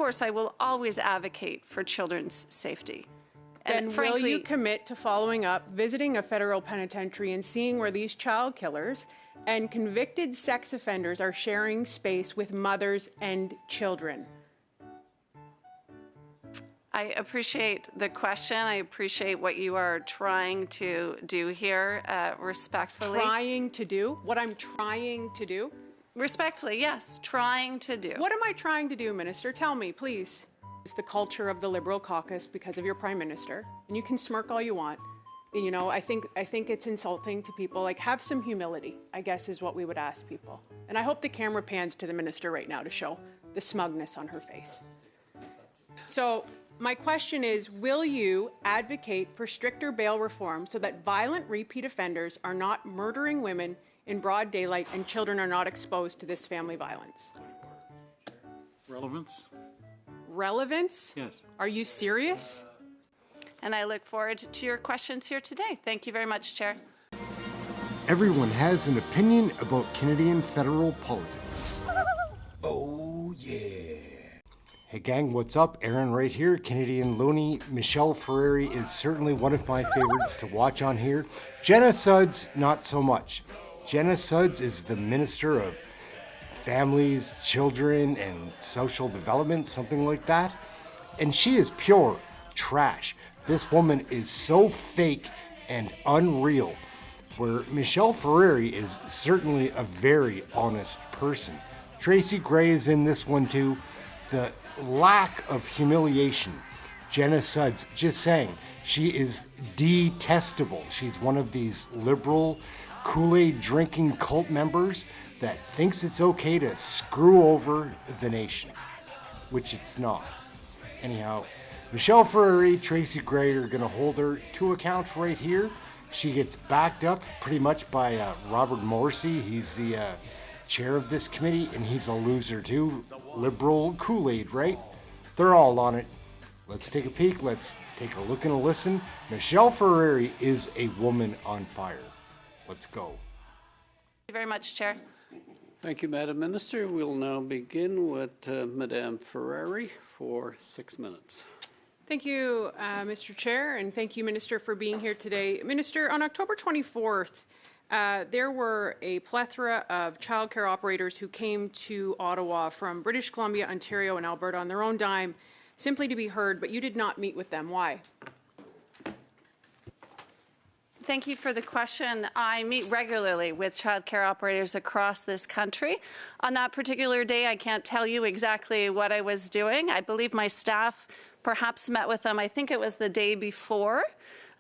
course, I will always advocate for children's safety. Then And frankly, will you commit to following up, visiting a federal penitentiary and seeing where these child killers and convicted sex offenders are sharing space with mothers and children? I appreciate the question. I appreciate what you are trying to do here, respectfully. Trying to do? What I'm trying to do? Respectfully, yes, trying to do. What am I trying to do, Minister? Tell me, please. It's the culture of the Liberal caucus because of your Prime Minister. And you can smirk all you want. You know, I think it's insulting to people. Like, have some humility, I guess, is what we would ask people. And I hope the camera pans to the Minister right now to show the smugness on her face. So, my question is, will you advocate for stricter bail reform so that violent repeat offenders are not murdering women in broad daylight and children are not exposed to this family violence? Relevance? Relevance? Yes. Are you serious? And I look forward to your questions here today. Thank you very much, Chair. Everyone has an opinion about Canadian federal politics. Oh, yeah. Hey gang, what's up? Aaron right here, Canadian Looney. Michelle FERRERI is certainly one of my favorites to watch on here. Jenna Sudds, not so much. Jenna Sudds is the Minister of Families, Children, and Social Development, something like that. And she is pure trash. This woman is so fake and unreal, where Michelle FERRERI is certainly a very honest person. Tracy Gray is in this one too. The lack of humiliation. Jenna Sudds, just saying, she is detestable. She's one of these liberal Kool-Aid drinking cult members that thinks it's okay to screw over the nation, which it's not. Anyhow, Michelle FERRERI, Tracy Gray are going to hold her to account right here. She gets backed up pretty much by Robert Morrissey. He's the chair of this committee, and he's a loser too. Liberal Kool-Aid, right? They're all on it. Let's take a peek. Let's take a look and a listen. Michelle FERRERI is a woman on fire. Let's go. Thank you very much, Chair. Thank you, Madam Minister. We'll now begin with Madame FERRERI for 6 minutes. Thank you, Mr. Chair, and thank you, Minister, for being here today. Minister, on October 24th, there were a plethora of childcare operators who came to Ottawa from British Columbia, Ontario, and Alberta on their own dime, simply to be heard, but you did not meet with them. Why? Thank you for the question. I meet regularly with childcare operators across this country. On that particular day, I can't tell you exactly what I was doing. I believe my staff perhaps met with them, I think it was the day before,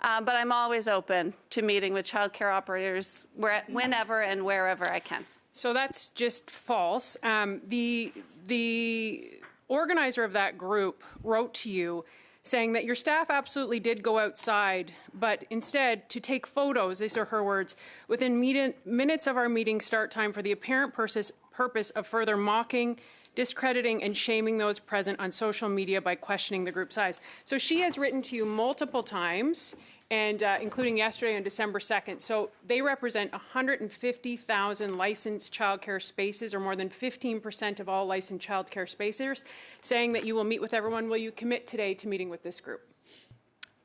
but I'm always open to meeting with childcare operators whenever and wherever I can. So that's just false. The organizer of that group wrote to you saying that your staff absolutely did go outside, but instead to take photos, these are her words, within minutes of our meeting start time for the apparent purpose of further mocking, discrediting and shaming those present on social media by questioning the group size. So she has written to you multiple times, and including yesterday on December 2nd. So they represent 150,000 licensed childcare spaces, or more than 15% of all licensed childcare spaces, saying that you will meet with everyone. Will you commit today to meeting with this group?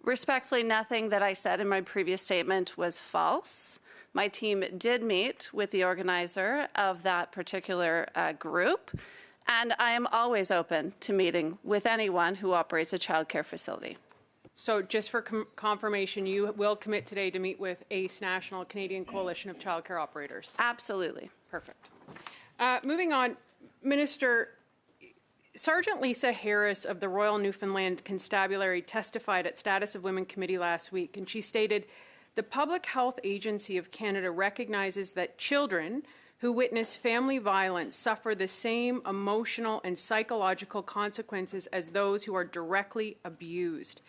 Respectfully, nothing that I said in my previous statement was false. My team did meet with the organizer of that particular group, and I am always open to meeting with anyone who operates a childcare facility. So just for confirmation, you will commit today to meet with ACE National, Canadian Coalition of Childcare Operators? Absolutely. Perfect. Moving on, Minister, Sergeant Lisa Harris of the Royal Newfoundland Constabulary testified at Status of Women Committee last week, and she stated, "The Public Health Agency of Canada recognizes that children who witness family violence suffer the same emotional and psychological consequences as those who are directly abused.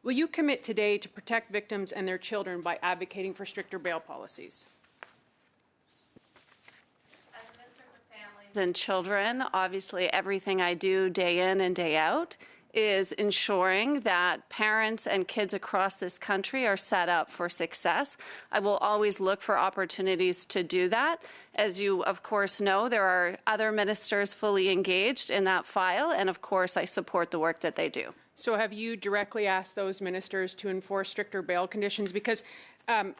Will you commit today to protect victims and their children by advocating for stricter bail policies?" As a Minister for Families and Children, obviously everything I do day in and day out is ensuring that parents and kids across this country are set up for success. I will always look for opportunities to do that. As you, of course, know, there are other ministers fully engaged in that file, and of course, I support the work that they do. So have you directly asked those ministers to enforce stricter bail conditions? Because,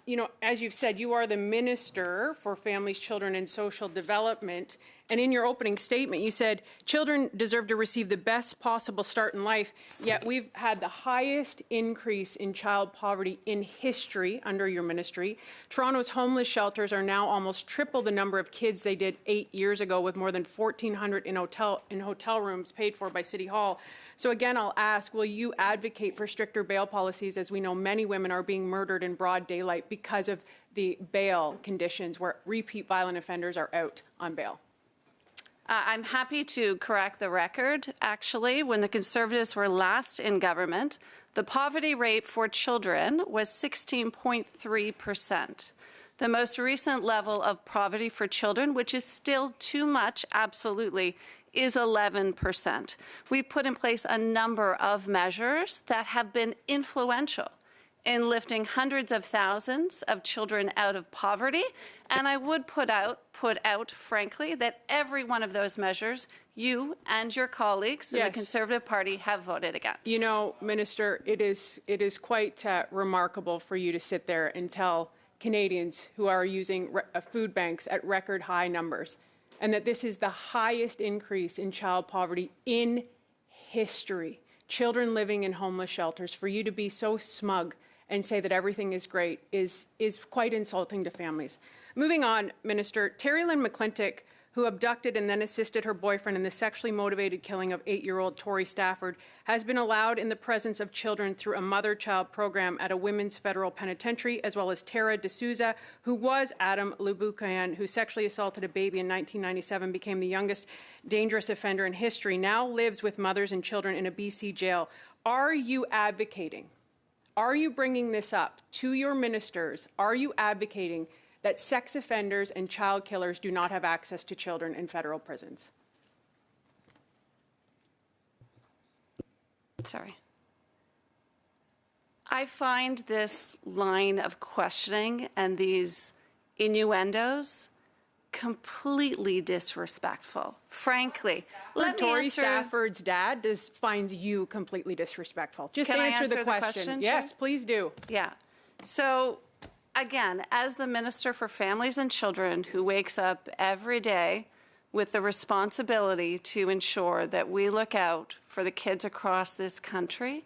you know, as you've said, you are the Minister for Families, Children and Social Development. And in your opening statement, you said children deserve to receive the best possible start in life, yet we've had the highest increase in child poverty in history under your ministry. Toronto's homeless shelters are now almost triple the number of kids they did 8 years ago, with more than 1,400 in hotel rooms paid for by City Hall. So again, I'll ask, will you advocate for stricter bail policies, as we know many women are being murdered in broad daylight because of the bail conditions where repeat violent offenders are out on bail? I'm happy to correct the record. Actually, when the Conservatives were last in government, the poverty rate for children was 16.3%. The most recent level of poverty for children, which is still too much, absolutely, is 11%. We've put in place a number of measures that have been influential in lifting hundreds of thousands of children out of poverty. And I would put out, frankly, that every one of those measures you and your colleagues in the Conservative Party have voted against. You know, Minister, it is quite remarkable for you to sit there and tell Canadians who are using food banks at record high numbers, and that this is the highest increase in child poverty in history. Children living in homeless shelters, for you to be so smug and say that everything is great is quite insulting to families. Moving on, Minister, Terry Lynn McClintock, who abducted and then assisted her boyfriend in the sexually motivated killing of 8-year-old Tory Stafford, has been allowed in the presence of children through a mother-child program at a women's federal penitentiary, as well as Tara D'Souza, who was Adam Lubukayan, who sexually assaulted a baby in 1997, became the youngest dangerous offender in history, now lives with mothers and children in a BC jail. Are you advocating? Are you bringing this up to your ministers? Are you advocating that sex offenders and child killers do not have access to children in federal prisons? Sorry. I find this line of questioning and these innuendos completely disrespectful. Frankly, let me Tory answer. Stafford's dad finds you completely disrespectful. Just Can I answer answer the the question. question, Yes, Chair? please do. Yeah. So, again, as the Minister for Families and Children who wakes up every day with the responsibility to ensure that we look out for the kids across this country,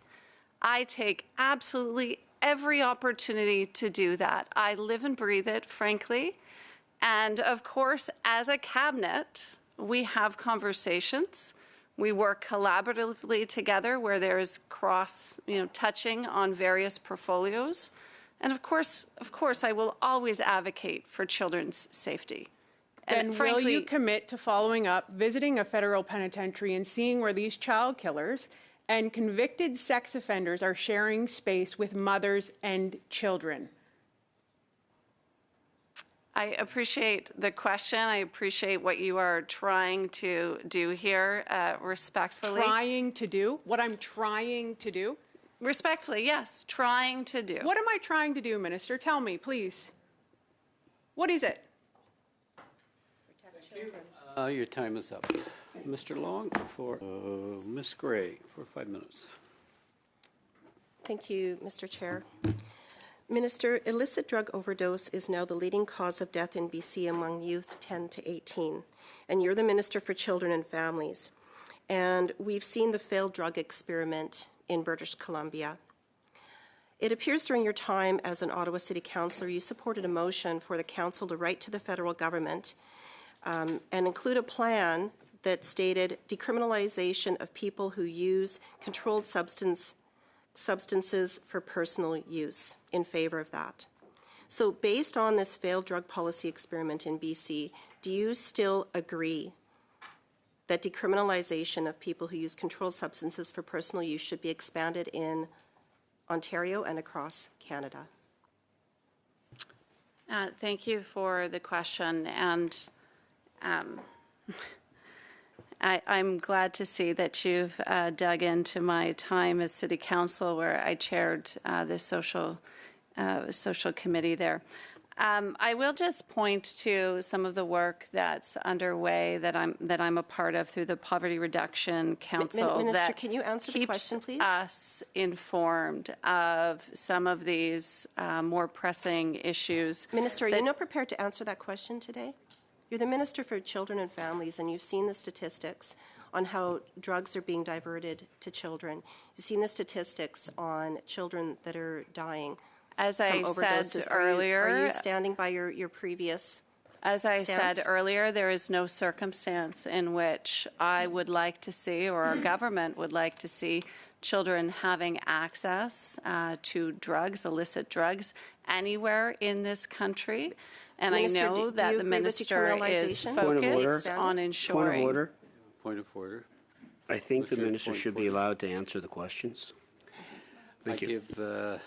I take absolutely every opportunity to do that. I live and breathe it, frankly. And of course, as a cabinet, we have conversations. We work collaboratively together where there is touching on various portfolios. And of course, I will always advocate for children's safety. Then frankly, will you commit to following up, visiting a federal penitentiary and seeing where these child killers and convicted sex offenders are sharing space with mothers and children? I appreciate the question. I appreciate what you are trying to do here, respectfully. Trying to do? What I'm trying to do? Respectfully, yes, trying to do. What am I trying to do, Minister? Tell me, please. What is it? Your time is up. Mr. Long for Ms. Gray for 5 minutes. Thank you, Mr. Chair. Minister, illicit drug overdose is now the leading cause of death in BC among youth 10 to 18, and you're the Minister for Children and Families. And we've seen the failed drug experiment in British Columbia. It appears during your time as an Ottawa City Councillor, you supported a motion for the Council to write to the federal government and include a plan that stated decriminalization of people who use controlled substances for personal use, in favor of that. So based on this failed drug policy experiment in BC, do you still agree that decriminalization of people who use controlled substances for personal use should be expanded in Ontario and across Canada? Thank you for the question, and I'm glad to see that you've dug into my time as City Council, where I chaired the social committee there. I will just point to some of the work that's underway that I'm a part of through the Poverty Reduction Council. Minister, that can you answer the question, please? keeps us informed of some of these more pressing issues. Minister, are you not prepared to answer that question today? You're the Minister for Children and Families, and you've seen the statistics on how drugs are being diverted to children. You've seen the statistics on children that are dying. As I from said overdoses. earlier, Are you standing by your previous as I stance? said earlier, there is no circumstance in which I would like to see, or our government would like to see, children having access to drugs, illicit drugs, anywhere in this country. And Minister, I know do that you the agree with minister is decriminalization? Point of order. focused on ensuring. Point of order. Point of order. I think the What's your minister point should for be it? allowed to answer the questions. Thank I you. give a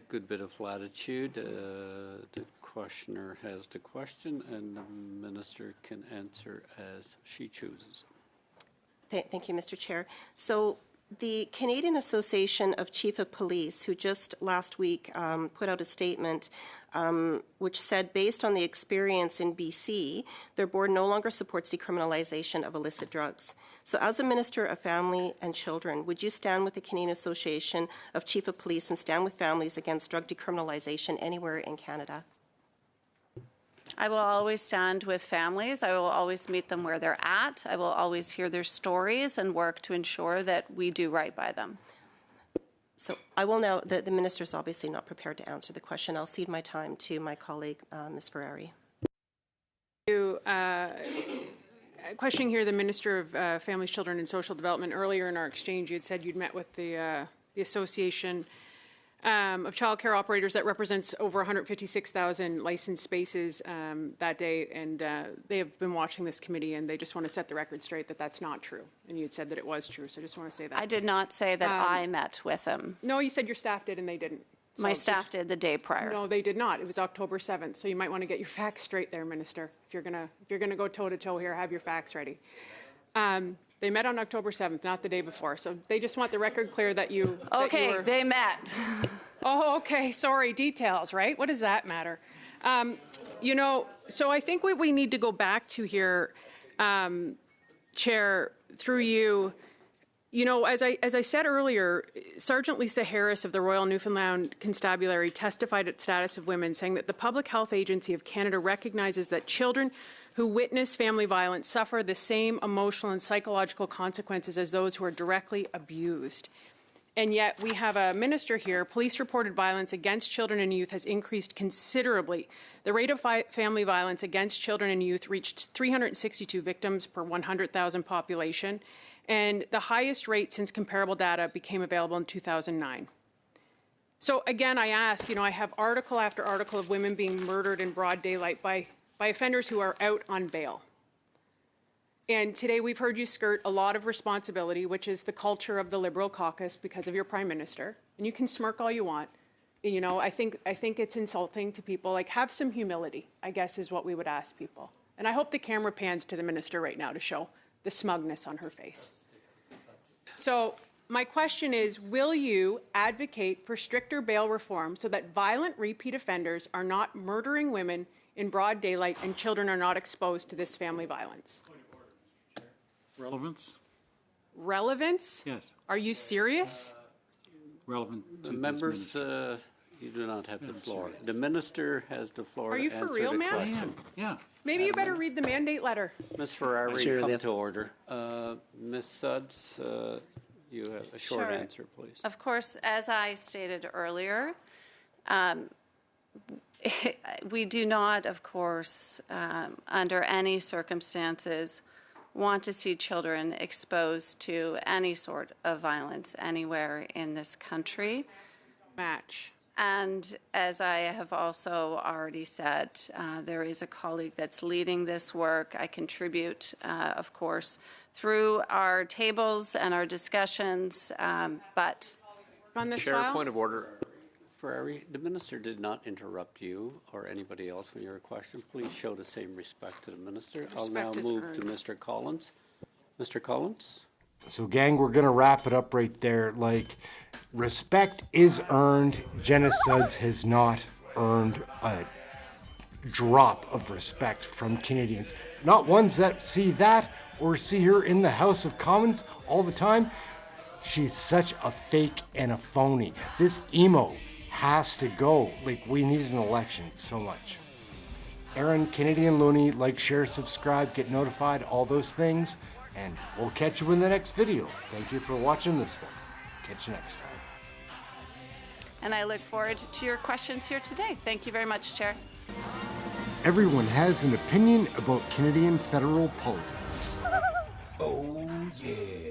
good bit of latitude. The questioner has the question, and the minister can answer as she chooses. Thank you, Mr. Chair. So the Canadian Association of Chief of Police, who just last week put out a statement which said, based on the experience in BC, their board no longer supports decriminalization of illicit drugs. So as a Minister of Family and Children, would you stand with the Canadian Association of Chief of Police and stand with families against drug decriminalization anywhere in Canada? I will always stand with families. I will always meet them where they're at. I will always hear their stories and work to ensure that we do right by them. So I will now, the minister is obviously not prepared to answer the question. I'll cede my time to my colleague, Ms. FERRERI. Questioning here the Minister of Families, Children and Social Development. Earlier in our exchange, you had said you'd met with the Association of Childcare Operators that represents over 156,000 licensed spaces that day, and they have been watching this committee, and they just want to set the record straight that that's not true. And you had said that it was true, so I just want to say that. I did not say that I met with them. No, you said your staff did, and they didn't. My So staff did the day prior. No, they did not. It was October 7th, so you might want to get your facts straight there, Minister. If you're gonna go toe to toe here, have your facts ready. They met on October 7th, not the day before. So they just want the record clear that you. Okay, they met. Oh, okay. Sorry, details, right? What does that matter? You know, so I think what we need to go back to here, Chair, through you. You know, as I said earlier, Sergeant Lisa Harris of the Royal Newfoundland Constabulary testified at Status of Women, saying that the Public Health Agency of Canada recognizes that children who witness family violence suffer the same emotional and psychological consequences as those who are directly abused. And yet we have a minister here. Police-reported violence against children and youth has increased considerably. The rate of family violence against children and youth reached 362 victims per 100,000 population, and the highest rate since comparable data became available in 2009. So again, I ask, you know, I have article after article of women being murdered in broad daylight by offenders who are out on bail. And today we've heard you skirt a lot of responsibility, which is the culture of the Liberal caucus because of your Prime Minister. And you can smirk all you want. You know, I think it's insulting to people. Like, have some humility, I guess, is what we would ask people. And I hope the camera pans to the minister right now to show the smugness on her face. So my question is, will you advocate for stricter bail reform so that violent repeat offenders are not murdering women in broad daylight and children are not exposed to this family violence? Relevance? Relevance? Yes. Are you serious? Relevant to The this members, minister. you do not have the Yeah, floor. serious. The minister has the floor Are to you for answer real, the ma'am? I question. am, yeah. Maybe you better read the mandate letter. Ms. Ferrari, Chair, come that's- to order. Ms. Sudds, you have a short Sure. answer, please. Of course, as I stated earlier, we do not, of course, under any circumstances, want to see children exposed to any sort of violence anywhere in this country. Match. And as I have also already said, there is a colleague that's leading this work. I contribute, of course, through our tables and our discussions, but On this Chair, file? point of order. Ferrari, the minister did not interrupt you or anybody else when you were questioned. Please show the same respect to the minister. I'll now Respect is move earned. to Mr. Collins. Mr. Collins? So, gang, we're going to wrap it up right there. Like, respect is earned. Jenna Sudds has not earned a drop of respect from Canadians. Not ones that see that or see her in the House of Commons all the time. She's such a fake and a phony. This emo has to go. Like, we need an election so much. Aaron, Canadian Looney, like, share, subscribe, get notified, all those things. And we'll catch you in the next video. Thank you for watching this one. Catch you next time. And I look forward to your questions here today. Thank you very much, Chair. Everyone has an opinion about Canadian federal politics. Oh, yeah.